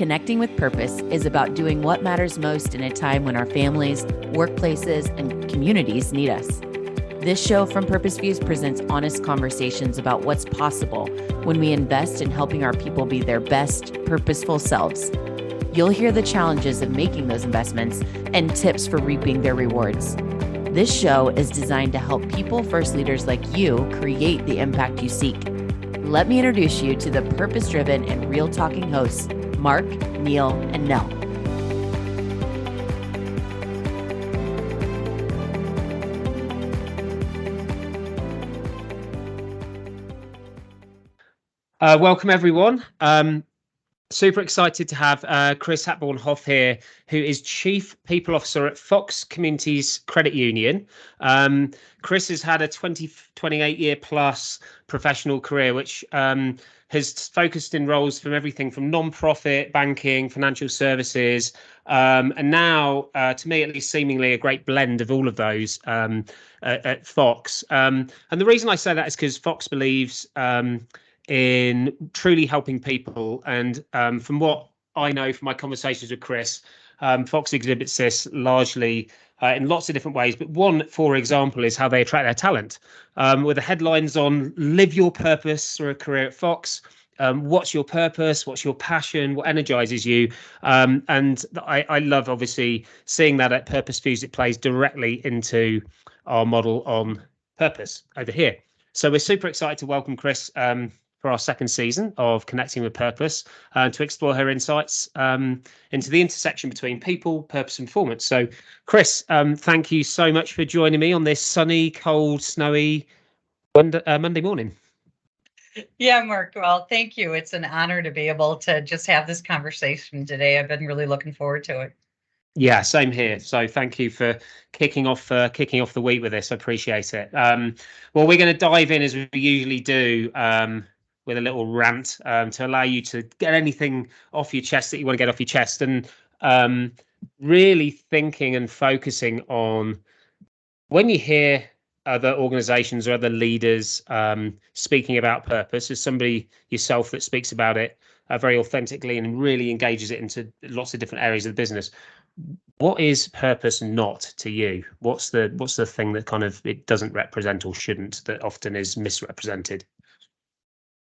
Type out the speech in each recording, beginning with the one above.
Connecting with Purpose is about doing what matters most in a time when our families, workplaces, and communities need us. This show from Purpose Views presents honest conversations about what's possible when we invest in helping our people be their best, purposeful selves. You'll hear the challenges of making those investments and tips for reaping their rewards. This show is designed to help people-first leaders like you create the impact you seek. Let me introduce you to the purpose-driven and real-talking hosts, Mark, Neil, and Nell. Welcome, everyone. Super excited to have Kris Hackbarth-Horn here, who is Chief People Officer at Fox Communities Credit Union. Kris has had a 28-year plus professional career, which has focused in roles from everything from non-profit, banking, financial services, and now, to me at least, seemingly a great blend of all of those at Fox. And the reason I say that is because Fox believes in truly helping people. And from what I know from my conversations with Kris, Fox exhibits this largely in lots of different ways. But one, for example, is how they attract their talent, with the headlines on "Live Your Purpose" through a career at Fox. What's your purpose? What's your passion? What energizes you? And I love, obviously, seeing that at Purpose Views. It plays directly into our model on purpose over here. So we're super excited to welcome Kris for our second season of Connecting with Purpose, to explore her insights into the intersection between people, purpose, and performance. So, Kris, thank you so much for joining me on this sunny, cold, snowy Monday morning. Yeah, Mark. Well, thank you. It's an honor to be able to just have this conversation today. I've been really looking forward to it. Yeah, same here. So thank you for kicking off the week with this. I appreciate it. Well, we're going to dive in as we usually do, with a little rant, to allow you to get anything off your chest that you want to get off your chest, and really thinking and focusing on when you hear other organizations or other leaders speaking about purpose, as somebody yourself that speaks about it very authentically and really engages it into lots of different areas of the business. What is purpose not to you? What's the thing that kind of it doesn't represent or shouldn't, that often is misrepresented?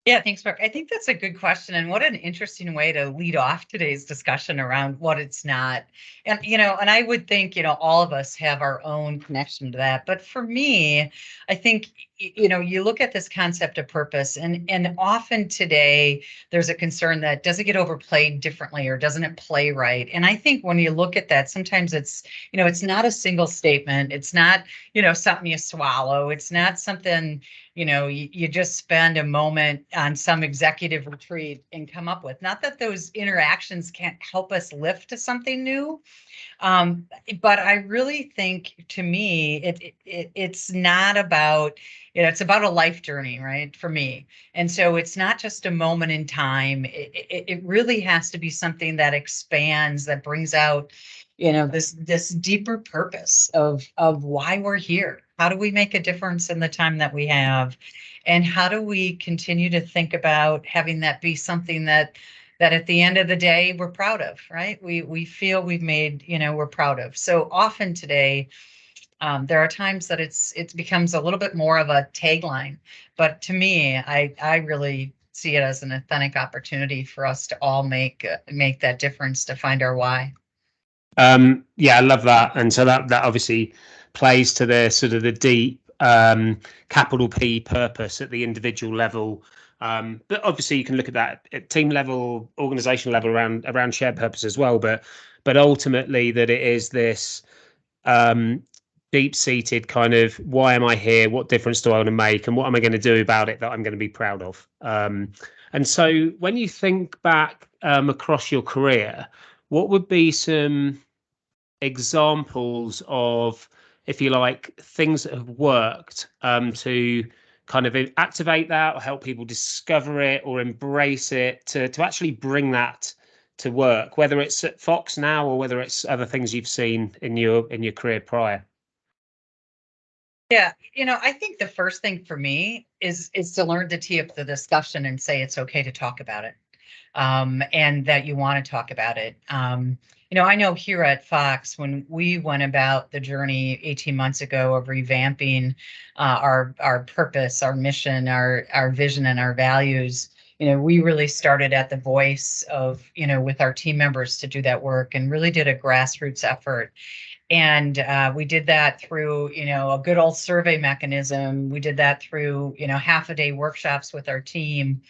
Yeah, thanks, Mark. I think that's a good question, and what an interesting way to lead off today's discussion around what it's not. And and I would think all of us have our own connection to that. But for me, I think you look at this concept of purpose, and often today there's a concern that does it get overplayed differently or doesn't it play right? And I think when you look at that, sometimes it's it's not a single statement. It's not something you swallow. It's not something you just spend a moment on some executive retreat and come up with. Not that those interactions can't help us lift to something new, but I really think, to me, it's not about, it's about a life journey, right? For me. And so it's not just a moment in time. It really has to be something that expands, that brings out this deeper purpose of why we're here. How do we make a difference in the time that we have? And how do we continue to think about having that be something that at the end of the day, we're proud of, right? We feel we've made, we're proud of. So often today, there are times that it becomes a little bit more of a tagline. But to me, I really see it as an authentic opportunity for us to all make that difference, to find our why. Yeah, I love that. And so that obviously plays to the sort of the deep capital P purpose at the individual level. But obviously you can look at that at team level, organizational level, around shared purpose as well. But ultimately that it is this deep-seated kind of, why am I here? What difference do I want to make? And what am I going to do about it that I'm going to be proud of? And so when you think back across your career, what would be some examples of, if you like, things that have worked to kind of activate that or help people discover it or embrace it, to actually bring that to work, whether it's at Fox now or whether it's other things you've seen in your career prior? Yeah, I think the first thing for me is to learn to tee up the discussion and say it's okay to talk about it. and that you want to talk about it. I know here at Fox, when we went about the journey 18 months ago of revamping our purpose, our mission, our vision, and our values, we really started at the voice of, with our team members to do that work, and really did a grassroots effort. And we did that through, a good old survey mechanism. We did that through, half-a-day workshops with our team.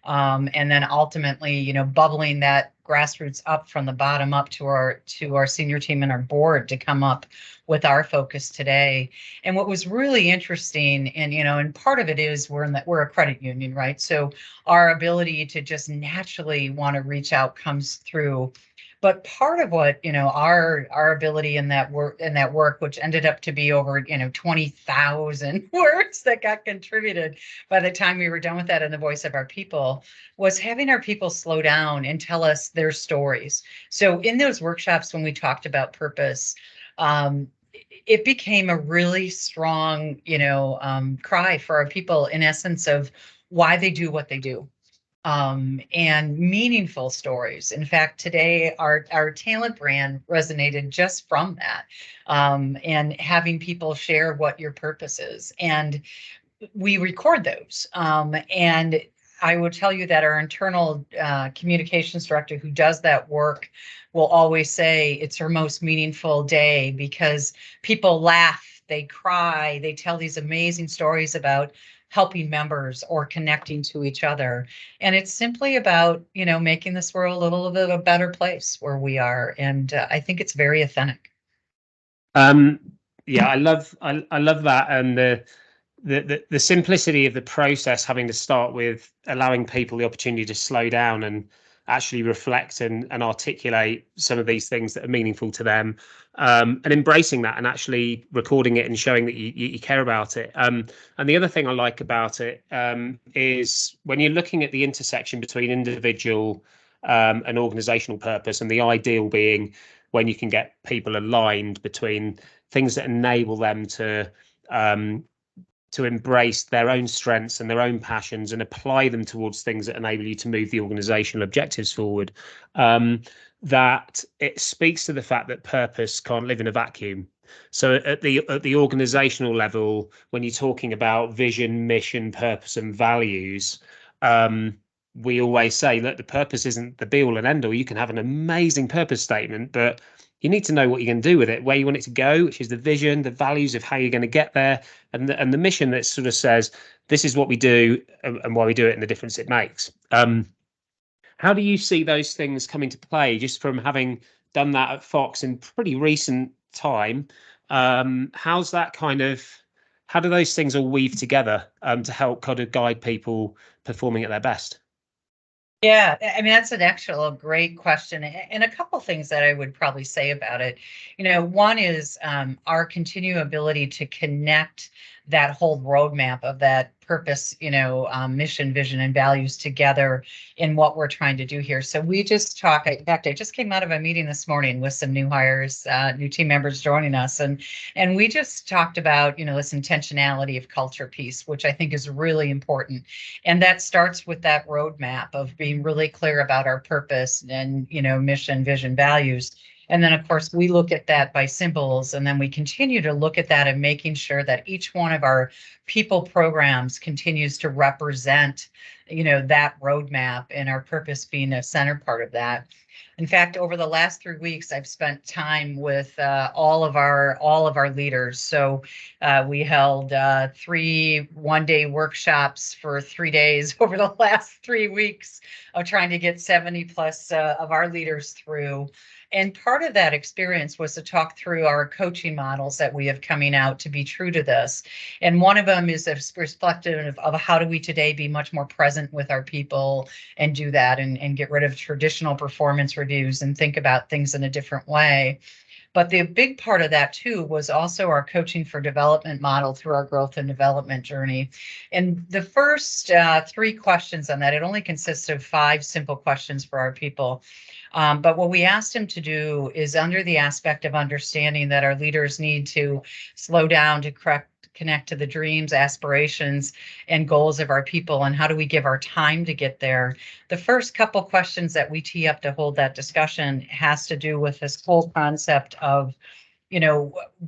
And then ultimately, bubbling that grassroots up from the bottom up to our senior team and our board to come up with our focus today. And what was really interesting, and part of it is we're a credit union, right? So our ability to just naturally want to reach out comes through. But part of what, our ability in that work, which ended up to be over, 20,000 words that got contributed by the time we were done with that in the voice of our people, was having our people slow down and tell us their stories. So in those workshops, when we talked about purpose, it became a really strong, cry for our people, in essence, of why they do what they do. And meaningful stories. In fact, today our talent brand resonated just from that, and having people share what your purpose is. And we record those. And I will tell you that our internal communications director who does that work will always say it's her most meaningful day, because people laugh, they cry, they tell these amazing stories about helping members or connecting to each other. And it's simply about, making this world a little bit of a better place where we are. And I think it's very authentic. Yeah, I love that, and the simplicity of the process, having to start with allowing people the opportunity to slow down and actually reflect and articulate some of these things that are meaningful to them, and embracing that and actually recording it and showing that you care about it. And the other thing I like about it is when you're looking at the intersection between individual and organizational purpose, and the ideal being when you can get people aligned between things that enable them to embrace their own strengths and their own passions and apply them towards things that enable you to move the organizational objectives forward. That it speaks to the fact that purpose can't live in a vacuum. So at the organizational level, when you're talking about vision, mission, purpose, and values, we always say, look, the purpose isn't the be all and end all. You can have an amazing purpose statement, but you need to know what you're going to do with it, where you want it to go, which is the vision, the values of how you're going to get there, and the mission that sort of says, this is what we do and why we do it and the difference it makes. How do you see those things coming to play, just from having done that at Fox in pretty recent time? How do those things all weave together to help kind of guide people performing at their best? Yeah, I mean, that's an actual great question. And a couple things that I would probably say about it. One is our continued ability to connect that whole roadmap of that purpose, mission, vision, and values together in what we're trying to do here. So we just talk. In fact, I just came out of a meeting this morning with some new hires, new team members joining us, and we just talked about, this intentionality of culture piece, which I think is really important. And that starts with that roadmap of being really clear about our purpose and, mission, vision, values. And then, of course, we look at that by symbols, and then we continue to look at that and making sure that each one of our people programs continues to represent, that roadmap, and our purpose being a center part of that. In fact, over the last 3 weeks, I've spent time with all of our leaders. So we held 3 one-day workshops for 3 days over the last 3 weeks of trying to get 70 plus of our leaders through. And part of that experience was to talk through our coaching models that we have coming out to be true to this. And one of them is a perspective of how do we today be much more present with our people and do that and get rid of traditional performance reviews and think about things in a different way. But the big part of that too was also our coaching for development model through our growth and development journey. And the first 3 questions on that, it only consists of 5 simple questions for our people. But what we asked them to do is under the aspect of understanding that our leaders need to slow down to connect to the dreams, aspirations, and goals of our people, and how do we give our time to get there? The first couple questions that we tee up to hold that discussion has to do with this whole concept of,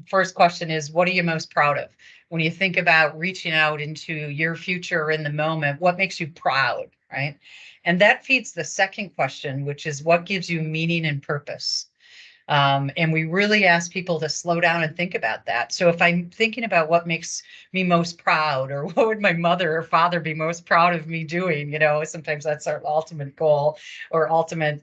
first question is, what are you most proud of? When you think about reaching out into your future in the moment, what makes you proud, right? And that feeds the second question, which is what gives you meaning and purpose? And we really ask people to slow down and think about that. So if I'm thinking about what makes me most proud, or what would my mother or father be most proud of me doing, sometimes that's our ultimate goal or ultimate,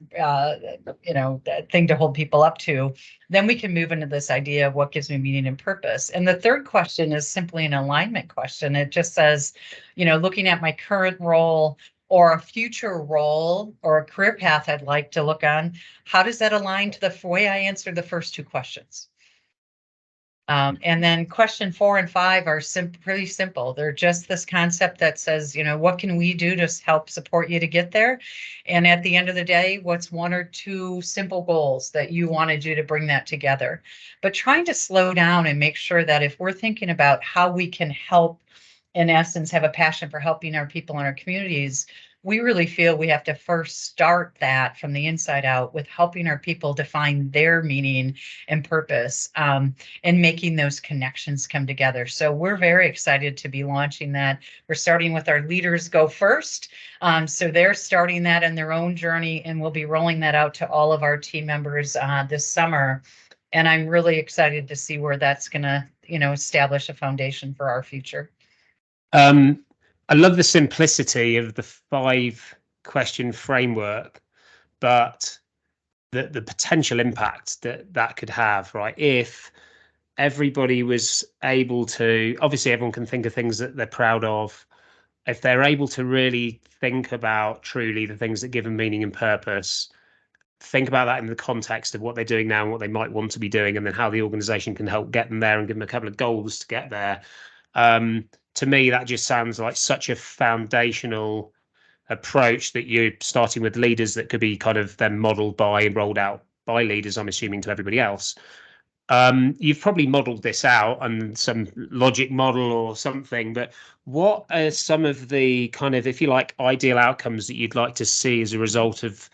thing to hold people up to. Then we can move into this idea of what gives me meaning and purpose. And the third question is simply an alignment question. It just says, looking at my current role, or a future role or a career path I'd like to look on, how does that align to the way I answered the first two questions? And then question 4 and 5 are pretty simple. They're just this concept that says, what can we do to help support you to get there? And at the end of the day, what's 1 or 2 simple goals that you want to do to bring that together? But trying to slow down and make sure that if we're thinking about how we can help, in essence, have a passion for helping our people in our communities, we really feel we have to first start that from the inside out with helping our people define their meaning and purpose, and making those connections come together. So we're very excited to be launching that. We're starting with our leaders go first. So they're starting that in their own journey, and we'll be rolling that out to all of our team members this summer. And I'm really excited to see where that's going to, establish a foundation for our future. I love the simplicity of the 5-question framework, but the potential impact that could have, right? If everybody was able to, obviously everyone can think of things that they're proud of. If they're able to really think about truly the things that give them meaning and purpose, think about that in the context of what they're doing now and what they might want to be doing, and then how the organization can help get them there and give them a couple of goals to get there. To me, that just sounds like such a foundational approach that you're starting with leaders that could be kind of then modeled by and rolled out by leaders, I'm assuming, to everybody else. You've probably modeled this out on some logic model or something, but what are some of the kind of, if you like, ideal outcomes that you'd like to see as a result of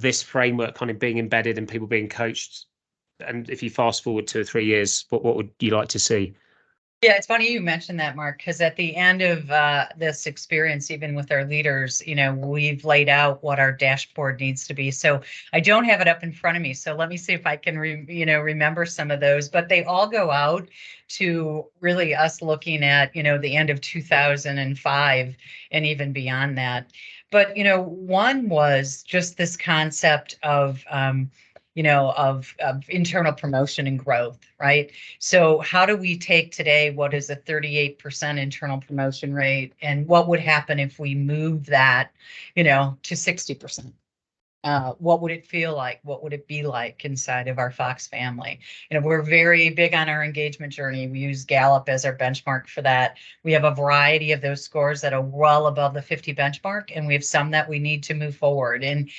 this framework kind of being embedded and people being coached? And if you fast forward 2 or 3 years, what would you like to see? Yeah, it's funny you mentioned that, Mark, because at the end of this experience, even with our leaders, we've laid out what our dashboard needs to be. So I don't have it up in front of me. So let me see if I can, remember some of those. But they all go out to really us looking at, the end of 2005 and even beyond that. But, one was just this concept of, of internal promotion and growth, right? So how do we take today what is a 38% internal promotion rate, and what would happen if we move that, to 60%? What would it feel like? What would it be like inside of our Fox family? We're very big on our engagement journey. We use Gallup as our benchmark for that. We have a variety of those scores that are well above the 50 benchmark, and we have some that we need to move forward. And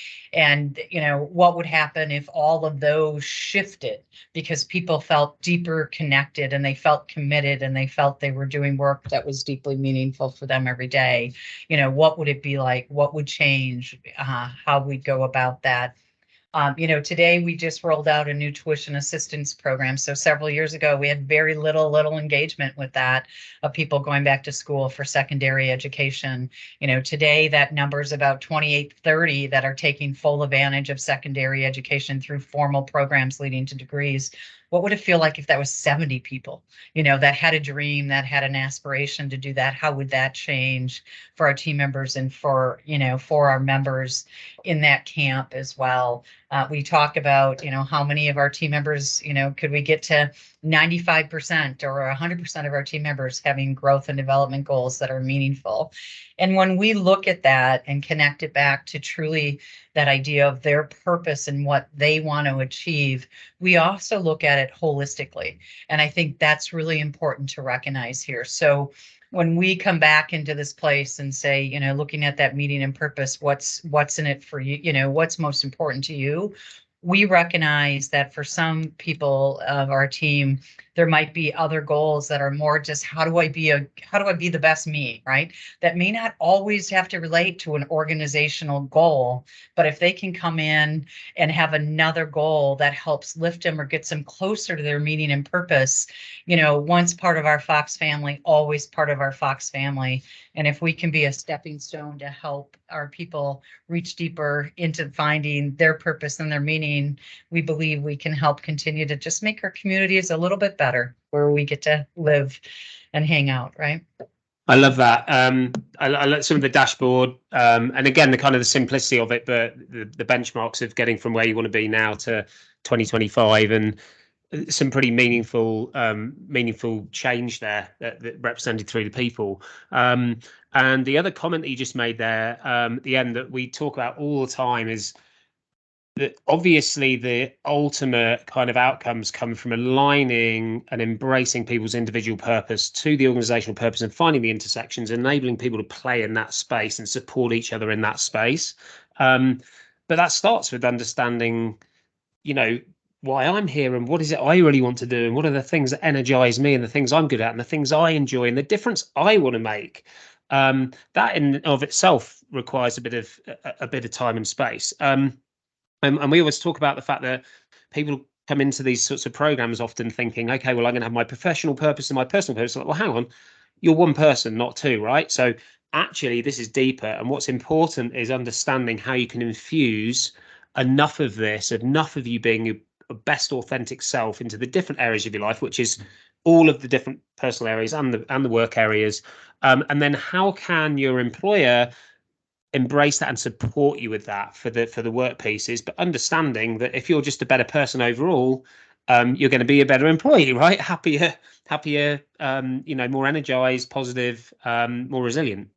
what would happen if all of those shifted because people felt deeper connected and they felt committed and they felt they were doing work that was deeply meaningful for them every day? What would it be like? What would change? How we'd go about that? Today we just rolled out a new tuition assistance program. So several years ago, we had very little engagement with that, of people going back to school for secondary education. Today that number is about 28-30 that are taking full advantage of secondary education through formal programs leading to degrees. What would it feel like if that was 70 people, that had a dream, that had an aspiration to do that? How would that change for our team members and for our members in that camp as well? We talk about, how many of our team members, could we get to 95% or 100% of our team members having growth and development goals that are meaningful? And when we look at that and connect it back to truly that idea of their purpose and what they want to achieve, we also look at it holistically. And I think that's really important to recognize here. So when we come back into this place and say, looking at that meaning and purpose, what's in it for you, what's most important to you? we recognize that for some people of our team, there might be other goals that are more just how do I be the best me, right? That may not always have to relate to an organizational goal, but if they can come in and have another goal that helps lift them or gets them closer to their meaning and purpose, once part of our Fox family, always part of our Fox family. And if we can be a stepping stone to help our people reach deeper into finding their purpose and their meaning, we believe we can help continue to just make our communities a little bit better where we get to live and hang out, right? I love that. I like some of the dashboard, and again, the kind of the simplicity of it, but the benchmarks of getting from where you want to be now to 2025, and some pretty meaningful change there that represented through the people. And the other comment that you just made there at the end that we talk about all the time is that obviously the ultimate kind of outcomes come from aligning and embracing people's individual purpose to the organizational purpose and finding the intersections, enabling people to play in that space and support each other in that space. But that starts with understanding, why I'm here and what is it I really want to do and what are the things that energize me and the things I'm good at and the things I enjoy and the difference I want to make. That in of itself requires a bit of time and space. And we always talk about the fact that people come into these sorts of programs often thinking, okay, well, I'm going to have my professional purpose and my personal purpose. Like, well, hang on, you're one person, not two, right? So actually, this is deeper. And what's important is understanding how you can infuse enough of this, enough of you being your best authentic self into the different areas of your life, which is all of the different personal areas and the work areas. And then how can your employer embrace that and support you with that for the work pieces, but understanding that if you're just a better person overall, you're going to be a better employee, right? Happier, more energized, positive, more resilient.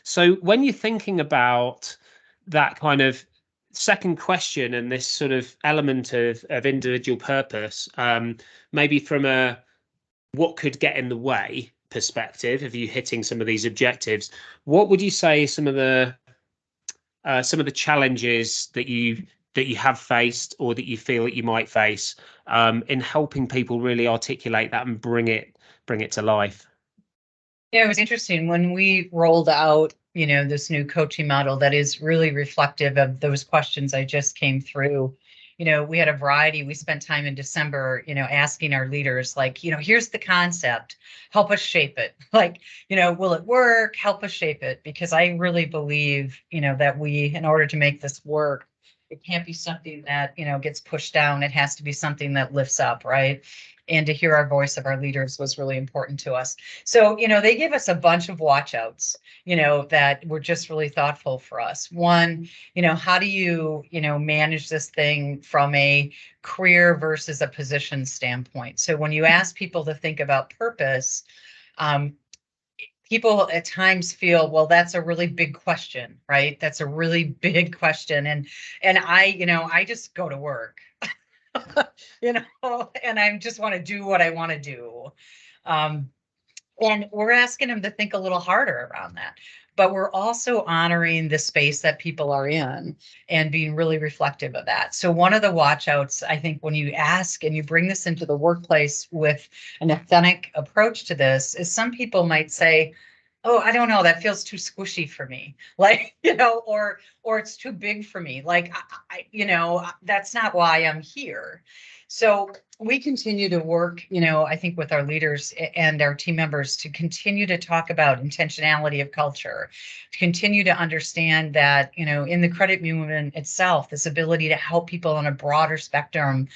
So when you're thinking about that kind of second question and this sort of element of individual purpose, maybe from a what could get in the way perspective of you hitting some of these objectives, what would you say some of the challenges that you have faced or that you feel that you might face in helping people really articulate that and bring it to life? Yeah, it was interesting when we rolled out, this new coaching model that is really reflective of those questions I just came through. We had a variety. We spent time in December, asking our leaders, like, here's the concept, help us shape it. Like, will it work? Help us shape it. Because I really believe, that in order to make this work, it can't be something that, gets pushed down. It has to be something that lifts up, right? And to hear our voice of our leaders was really important to us. So, they gave us a bunch of watch outs, that were just really thoughtful for us. One, how do you, manage this thing from a career versus a position standpoint? So when you ask people to think about purpose, people at times feel, well, that's a really big question, right? That's a really big question. And I just go to work. And I just want to do what I want to do. And we're asking them to think a little harder around that. But we're also honoring the space that people are in and being really reflective of that. So one of the watch outs, I think, when you ask and you bring this into the workplace with an authentic approach to this, is some people might say, oh, I don't know, that feels too squishy for me. Like, or it's too big for me. Like, that's not why I'm here. So we continue to work, I think with our leaders and our team members to continue to talk about intentionality of culture, to continue to understand that, in the credit movement itself, this ability to help people on a broader spectrum,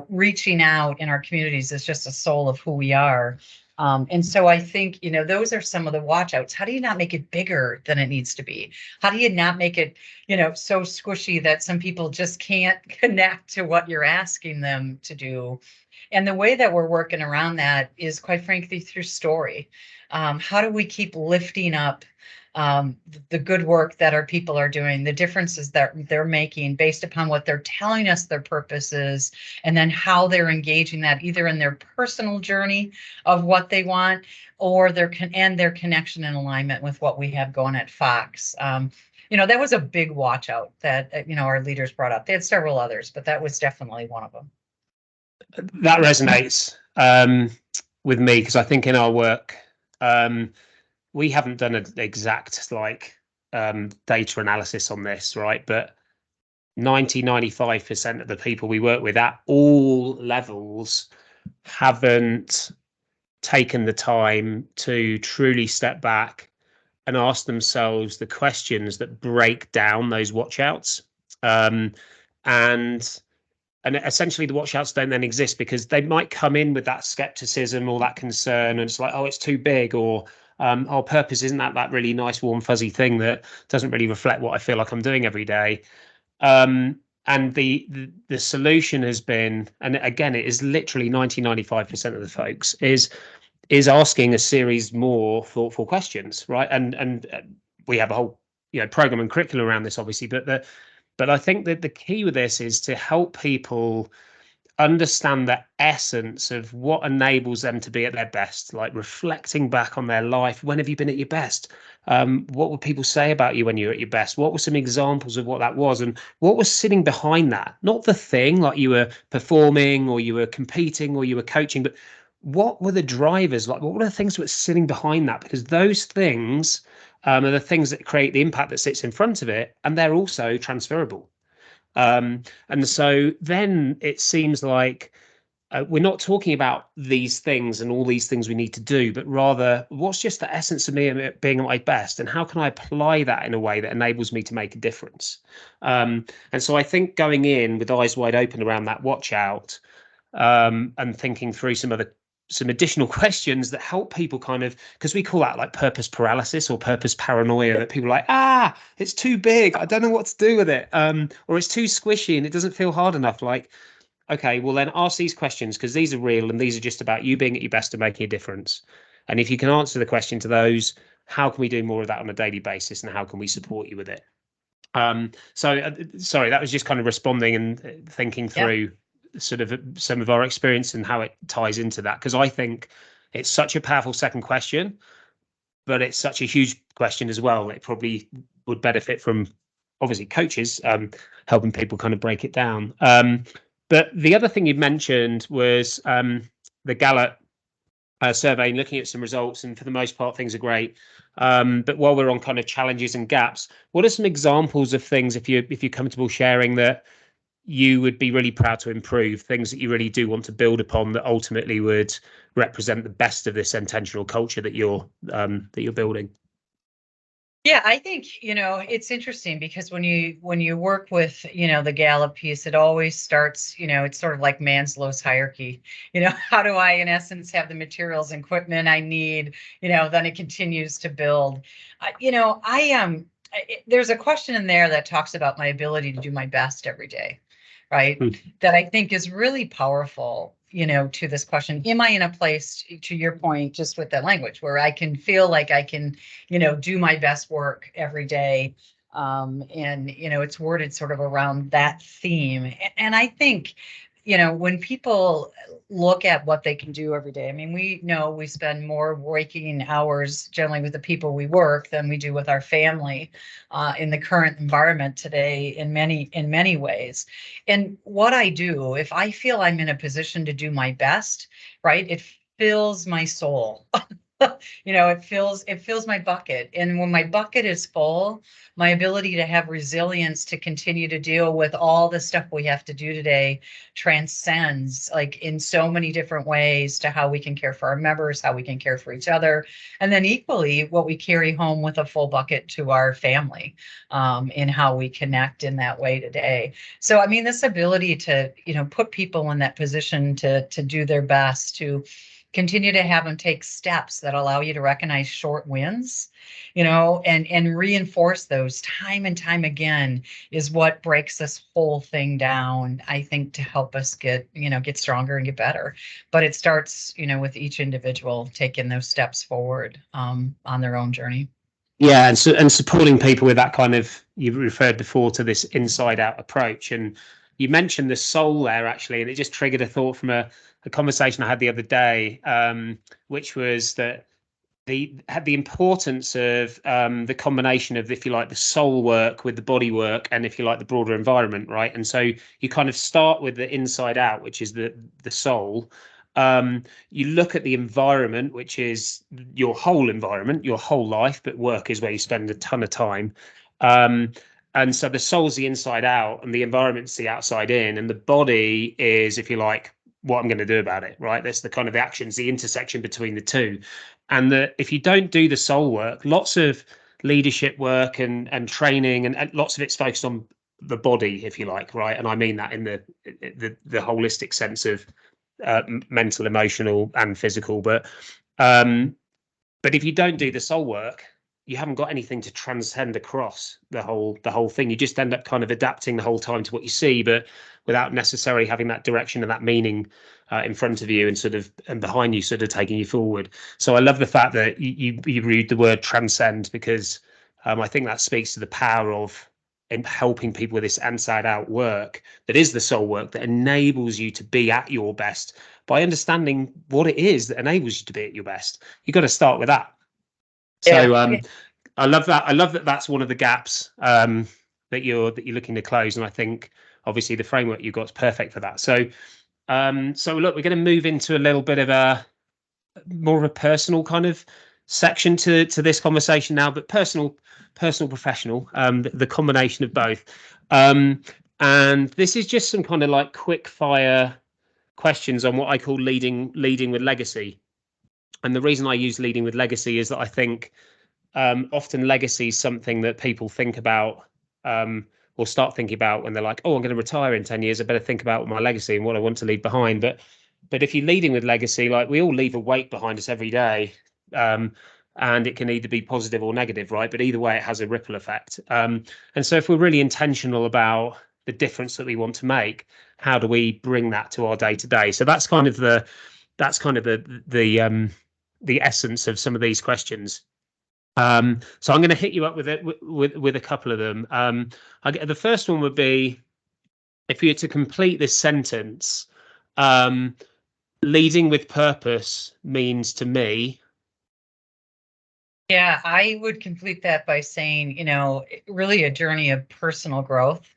reaching out in our communities is just a soul of who we are. And so I think, those are some of the watch outs. How do you not make it bigger than it needs to be? How do you not make it, so squishy that some people just can't connect to what you're asking them to do? And the way that we're working around that is, quite frankly, through story. How do we keep lifting up the good work that our people are doing, the differences that they're making based upon what they're telling us their purpose is, and then how they're engaging that either in their personal journey of what they want or their connection and alignment with what we have going at Fox. that was a big watch out that, our leaders brought up. They had several others, but that was definitely one of them. That resonates with me, because I think in our work, we haven't done an exact data analysis on this, right? But 95% of the people we work with at all levels haven't taken the time to truly step back and ask themselves the questions that break down those watchouts. And essentially the watchouts don't then exist, because they might come in with that skepticism or that concern, and it's like, oh, it's too big, or our purpose isn't that really nice, warm, fuzzy thing that doesn't really reflect what I feel like I'm doing every day. And the solution has been, and again, it is literally 95% of the folks is asking a series more thoughtful questions, right? And we have a whole program and curriculum around this, obviously, but I think that the key with this is to help people understand the essence of what enables them to be at their best, like reflecting back on their life. When have you been at your best? What would people say about you when you're at your best? What were some examples of what that was, and what was sitting behind that? Not the thing, like you were performing or you were competing or you were coaching, but what were the drivers? Like, what were the things that were sitting behind that? Because those things are the things that create the impact that sits in front of it, and they're also transferable. And so then it seems like we're not talking about these things and all these things we need to do, but rather what's just the essence of me being at my best, and how can I apply that in a way that enables me to make a difference? And so I think going in with eyes wide open around that watch out, and thinking through some additional questions that help people kind of, because we call that like purpose paralysis or purpose paranoia, that people are like, it's too big, I don't know what to do with it, or it's too squishy and it doesn't feel hard enough. Like, okay, well then ask these questions, because these are real and these are just about you being at your best and making a difference. And if you can answer the question to those, how can we do more of that on a daily basis, and how can we support you with it? Sorry, that was just kind of responding and thinking through sort of some of our experience and how it ties into that, because I think it's such a powerful second question, but it's such a huge question as well. It probably would benefit from, obviously, coaches helping people kind of break it down. But the other thing you mentioned was the Gallup survey, and looking at some results, and for the most part things are great. But while we're on kind of challenges and gaps, what are some examples of things, if you're comfortable sharing, that you would be really proud to improve, things that you really do want to build upon, that ultimately would represent the best of this intentional culture that you're building? Yeah, I think, it's interesting, because when you work with, the Gallup piece, it always starts, it's sort of like Maslow's hierarchy. How do I, in essence, have the materials and equipment I need? Then it continues to build. I am. There's a question in there that talks about my ability to do my best every day, right? That I think is really powerful, to this question. Am I in a place, to your point, just with that language, where I can feel like I can, do my best work every day? And, it's worded sort of around that theme. And I think, when people look at what they can do every day, I mean, we know we spend more waking hours generally with the people we work than we do with our family in the current environment today, in many ways. And what I do, if I feel I'm in a position to do my best, right, it fills my soul. It fills my bucket. And when my bucket is full, my ability to have resilience to continue to deal with all the stuff we have to do today transcends, like, in so many different ways, to how we can care for our members, how we can care for each other, and then equally what we carry home with a full bucket to our family, in how we connect in that way today. So, I mean, this ability to, put people in that position to do their best, to continue to have them take steps that allow you to recognize short wins, and reinforce those time and time again, is what breaks this whole thing down, I think, to help us get stronger and get better. But it starts, with each individual taking those steps forward on their own journey. Yeah, and supporting people with that kind of, you referred before to this inside out approach, and you mentioned the soul there, actually, and it just triggered a thought from a conversation I had the other day, which was that the importance of the combination of, if you like, the soul work with the body work, and if you like, the broader environment, right? And so you kind of start with the inside out, which is the soul. You look at the environment, which is your whole environment, your whole life, but work is where you spend a ton of time. And so the soul's the inside out, and the environment's the outside in, and the body is, if you like, what I'm going to do about it, right? That's the kind of the actions, the intersection between the two. And if you don't do the soul work, lots of leadership work and training, and lots of it's focused on the body, if you like, right? And I mean that in the holistic sense of mental, emotional, and physical. But if you don't do the soul work, you haven't got anything to transcend across the whole thing. You just end up kind of adapting the whole time to what you see, but without necessarily having that direction and that meaning in front of you and behind you, sort of taking you forward. So I love the fact that you read the word transcend, because I think that speaks to the power of helping people with this inside out work that is the soul work, that enables you to be at your best by understanding what it is that enables you to be at your best. You've got to start with that. So I love that. I love that that's one of the gaps that you're looking to close. And I think obviously the framework you've got is perfect for that. So look, we're going to move into a little bit of a more of a personal kind of section to this conversation now, but personal, professional, the combination of both. And this is just some kind of like quick fire questions on what I call leading with legacy. And the reason I use leading with legacy is that I think often legacy is something that people think about or start thinking about when they're like, oh, I'm going to retire in 10 years. I better think about my legacy and what I want to leave behind. But if you're leading with legacy, like we all leave a weight behind us every day, and it can either be positive or negative, right? But either way, it has a ripple effect. And so if we're really intentional about the difference that we want to make, how do we bring that to our day to day? So that's kind of the essence of some of these questions. So I'm going to hit you up with it with a couple of them. The first one would be, if you were to complete this sentence, leading with purpose means to me. Yeah, I would complete that by saying, really a journey of personal growth,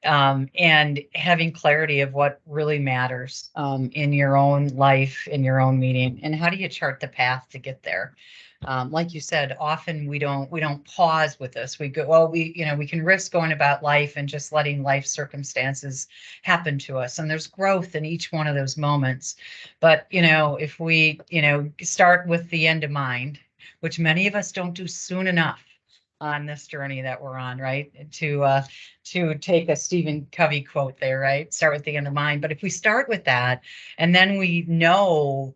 and having clarity of what really matters in your own life, in your own meeting, and how do you chart the path to get there. Like you said, often we don't pause with this. We go, well, we can risk going about life and just letting life circumstances happen to us. And there's growth in each one of those moments. But, if we, start with the end in mind, which many of us don't do soon enough on this journey that we're on, right? To take a Stephen Covey quote there, right? Start with the end in mind. But if we start with that, and then we know,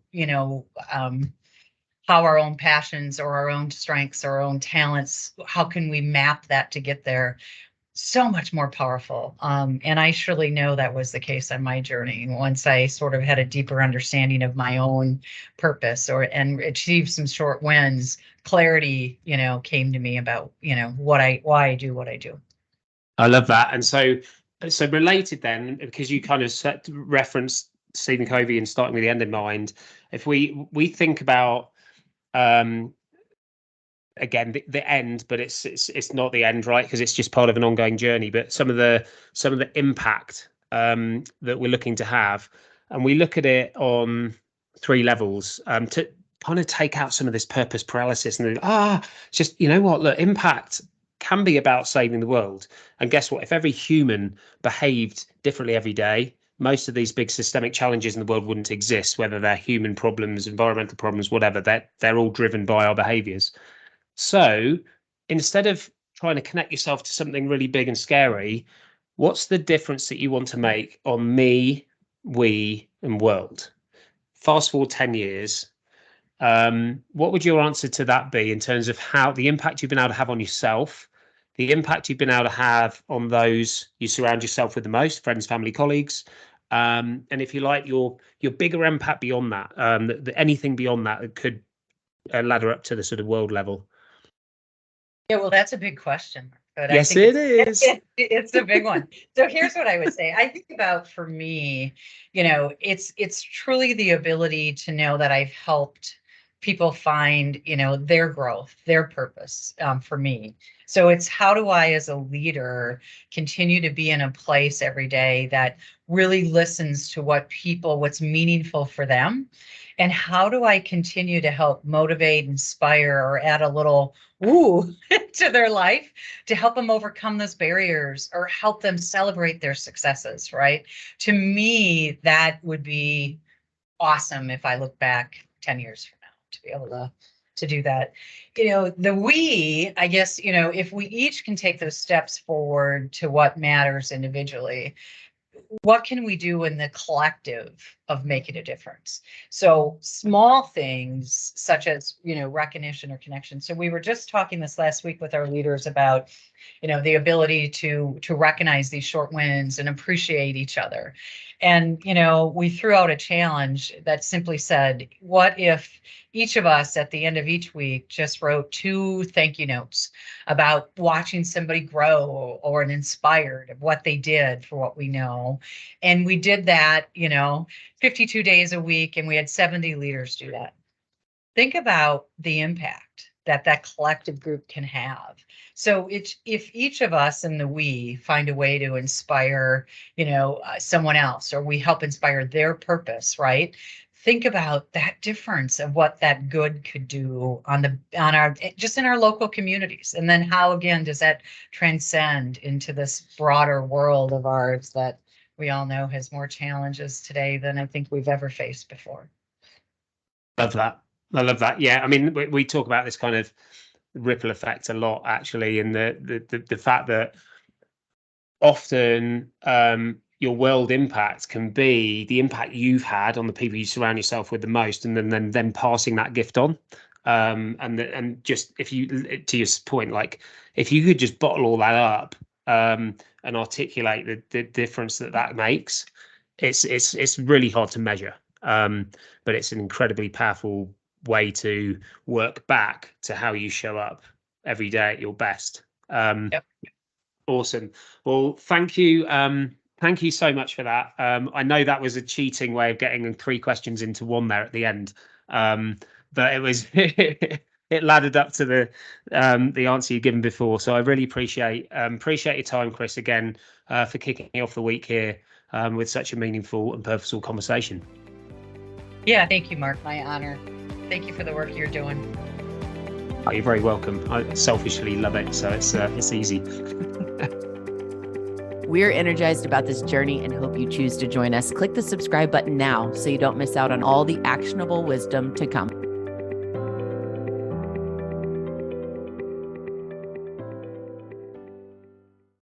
how our own passions or our own strengths or our own talents, how can we map that to get there? So much more powerful. And I surely know that was the case on my journey. Once I sort of had a deeper understanding of my own purpose and achieved some short wins, clarity, came to me about, why I do what I do. I love that. And so related then, because you kind of referenced Stephen Covey and starting with the end in mind, if we think about again the end, but it's not the end, right? Because it's just part of an ongoing journey. But some of the impact that we're looking to have, and we look at it on 3 levels to kind of take out some of this purpose paralysis and just, look, impact can be about saving the world. And guess what? If every human behaved differently every day, most of these big systemic challenges in the world wouldn't exist, whether they're human problems, environmental problems, whatever. They're all driven by our behaviors. So instead of trying to connect yourself to something really big and scary, what's the difference that you want to make on me, we, and world? Fast forward 10 years. What would your answer to that be in terms of how the impact you've been able to have on yourself, the impact you've been able to have on those you surround yourself with the most, friends, family, colleagues, and if you like, your bigger impact beyond that, anything beyond that could ladder up to the sort of world level? Yeah, well, that's a big question. But yes, I think it is. It's a big one. So here's what I would say. I think about, for me, it's truly the ability to know that I've helped people find, their growth, their purpose, for me. So it's how do I, as a leader, continue to be in a place every day that really listens to what's meaningful for them, and how do I continue to help motivate, inspire, or add a little ooh to their life to help them overcome those barriers or help them celebrate their successes, right? To me, that would be awesome if I look back 10 years from now to be able to do that. I guess, if we each can take those steps forward to what matters individually, what can we do in the collective of making a difference? So small things such as, recognition or connection. So we were just talking this last week with our leaders about, the ability to recognize these short wins and appreciate each other. And, we threw out a challenge that simply said, what if each of us at the end of each week just wrote 2 thank you notes about watching somebody grow or inspired of what they did for what we know. And we did that, 52 days a week, and we had 70 leaders do that. Think about the impact that collective group can have. So if each of us in the we find a way to inspire, someone else, or we help inspire their purpose, right? Think about that difference of what that good could do just in our local communities. And then how, again, does that transcend into this broader world of ours that we all know has more challenges today than I think we've ever faced before. Love that. I love that. Yeah, I mean, we talk about this kind of ripple effect a lot, actually, and the fact that often your world impact can be the impact you've had on the people you surround yourself with the most, and then passing that gift on. And just if you, to your point, like if you could just bottle all that up and articulate the difference that makes, it's really hard to measure, but it's an incredibly powerful way to work back to how you show up every day at your best. Yep. Awesome. Well, thank you. Thank you so much for that. I know that was a cheating way of getting 3 questions into one there at the end, but it was it laddered up to the answer you've given before. So I really appreciate your time, Kris, again, for kicking off the week here with such a meaningful and purposeful conversation. Yeah, thank you, Mark. My honor. Thank you for the work you're doing. Oh, you're very welcome. I selfishly love it, so it's easy. We're energized about this journey and hope you choose to join us. Click the subscribe button now so you don't miss out on all the actionable wisdom to come.